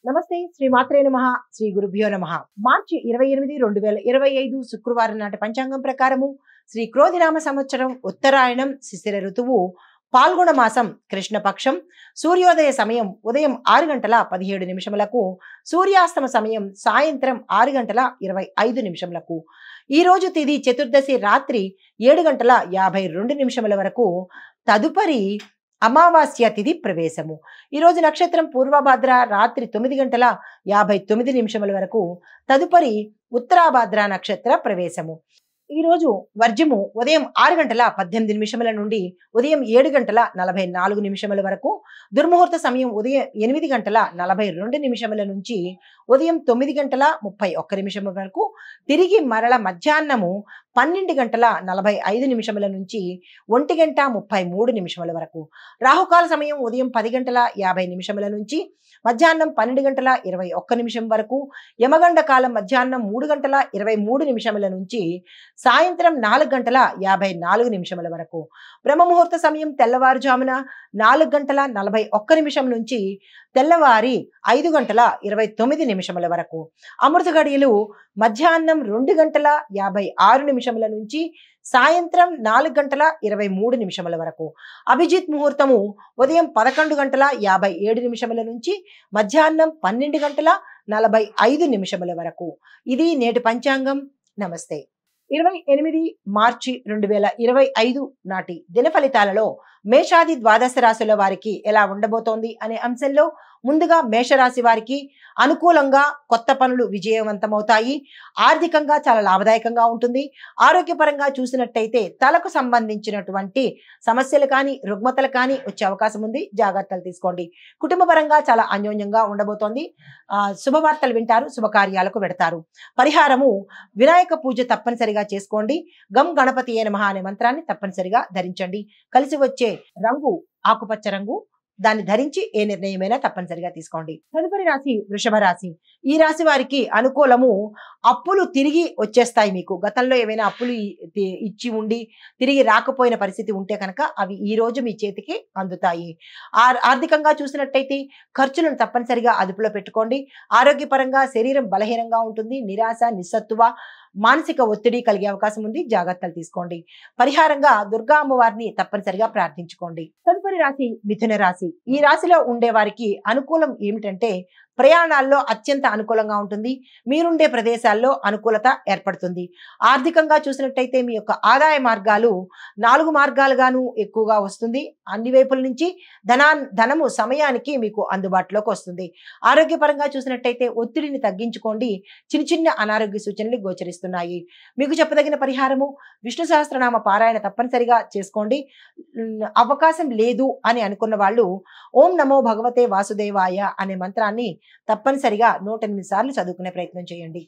నమస్తే శ్రీ మాత్రే నమః శ్రీ గురుభ్యో నమః. మార్చి 28, 2025 శుక్రవారం నాటి పంచాంగం ప్రకారము శ్రీ క్రోధినామ సంవత్సరం ఉత్తరాయణం శిశిర ఋతువు పాల్గొన మాసం కృష్ణపక్షం సూర్యోదయ సమయం ఉదయం 6:17 సూర్యాస్తమ సమయం సాయంత్రం 6:25 ఈ రోజు తిథి చతుర్దశి రాత్రి 7:52 వరకు. తదుపరి అమావాస్య తిథి ప్రవేశము. ఈ రోజు నక్షత్రం పూర్వభాద్ర రాత్రి 9:59 వరకు. తదుపరి ఉత్తరాభాద్ర నక్షత్ర ప్రవేశము. ఈ రోజు వర్జము ఉదయం 6:18 నుండి ఉదయం 7:44 వరకు. దుర్ముహూర్త సమయం ఉదయం 8:42 నుంచి ఉదయం 9:31 వరకు. తిరిగి మరల మధ్యాహ్నము 12:45 నుంచి 1:33 వరకు. రాహుకాల సమయం ఉదయం 10:50 నుంచి మధ్యాహ్నం 12:21 వరకు. యమగండ కాలం మధ్యాహ్నం 3:23 నుంచి సాయంత్రం 4:54 వరకు. బ్రహ్మముహూర్త సమయం తెల్లవారుజామున 4:41 నుంచి తెల్లవారి 5:29 వరకు. అమృత గడియలు మధ్యాహ్నం 2:56 నుంచి సాయంత్రం 4:23 వరకు. అభిజిత్ ముహూర్తము ఉదయం 11:57 నుంచి మధ్యాహ్నం 12:45 వరకు. ఇది నేటి పంచాంగం. నమస్తే. 28 మార్చి 2025 నాటి దిన ఫలితాలలో మేషాది ద్వాదశ రాశుల వారికి ఎలా ఉండబోతోంది అనే అంశంలో ముందుగా మేషరాశి వారికి అనుకూలంగా కొత్త పనులు విజయవంతమవుతాయి. ఆర్థికంగా చాలా లాభదాయకంగా ఉంటుంది. ఆరోగ్యపరంగా చూసినట్టయితే తలకు సంబంధించినటువంటి సమస్యలు కానీ రుగ్మతలు కానీ వచ్చే అవకాశం ఉంది. జాగ్రత్తలు తీసుకోండి. కుటుంబ పరంగా చాలా అన్యోన్యంగా ఉండబోతోంది. శుభవార్తలు వింటారు, శుభకార్యాలకు వెడతారు. పరిహారము వినాయక పూజ తప్పనిసరిగా చేసుకోండి. గం గణపతి నమః అనే మంత్రాన్ని తప్పనిసరిగా ధరించండి. కలిసి వచ్చే రంగు ఆకుపచ్చ రంగు. దాన్ని ధరించి ఏ నిర్ణయమైనా తప్పనిసరిగా తీసుకోండి. తదుపరి రాశి వృషభ రాశి. ఈ రాశి వారికి అనుకూలము. అప్పులు తిరిగి వచ్చేస్తాయి. మీకు గతంలో ఏమైనా అప్పులు ఇచ్చి ఉండి తిరిగి రాకపోయిన పరిస్థితి ఉంటే కనుక అవి ఈ రోజు మీ చేతికి అందుతాయి. ఆర్థికంగా చూసినట్టయితే ఖర్చులను తప్పనిసరిగా అదుపులో పెట్టుకోండి. ఆరోగ్యపరంగా శరీరం బలహీనంగా ఉంటుంది. నిరాశ నిస్సత్తువ మానసిక ఒత్తిడి కలిగే అవకాశం ఉంది. జాగ్రత్తలు తీసుకోండి. పరిహారంగా దుర్గా అమ్మవారిని తప్పనిసరిగా ప్రార్థించుకోండి. తదుపరి రాశి మిథున రాశి. ఈ రాశిలో ఉండే వారికి అనుకూలం ఏమిటంటే ప్రయాణాల్లో అత్యంత అనుకూలంగా ఉంటుంది. మీరుండే ప్రదేశాల్లో అనుకూలత ఏర్పడుతుంది. ఆర్థికంగా చూసినట్టయితే మీ యొక్క ఆదాయ మార్గాలు 4 మార్గాలుగాను ఎక్కువగా వస్తుంది. అన్ని వైపుల నుంచి ధనము సమయానికి మీకు అందుబాటులోకి వస్తుంది. ఆరోగ్యపరంగా చూసినట్టయితే ఒత్తిడిని తగ్గించుకోండి. చిన్న చిన్న అనారోగ్య సూచనలు గోచరిస్తున్నాయి. మీకు చెప్పదగిన పరిహారము విష్ణు సహస్రనామ పారాయణ తప్పనిసరిగా చేసుకోండి. అవకాశం లేదు అని అనుకున్న వాళ్ళు ఓం నమో భగవతే వాసుదేవాయ అనే మంత్రాన్ని తప్పనిసరిగా 108 సార్లు చదువుకునే ప్రయత్నం చేయండి.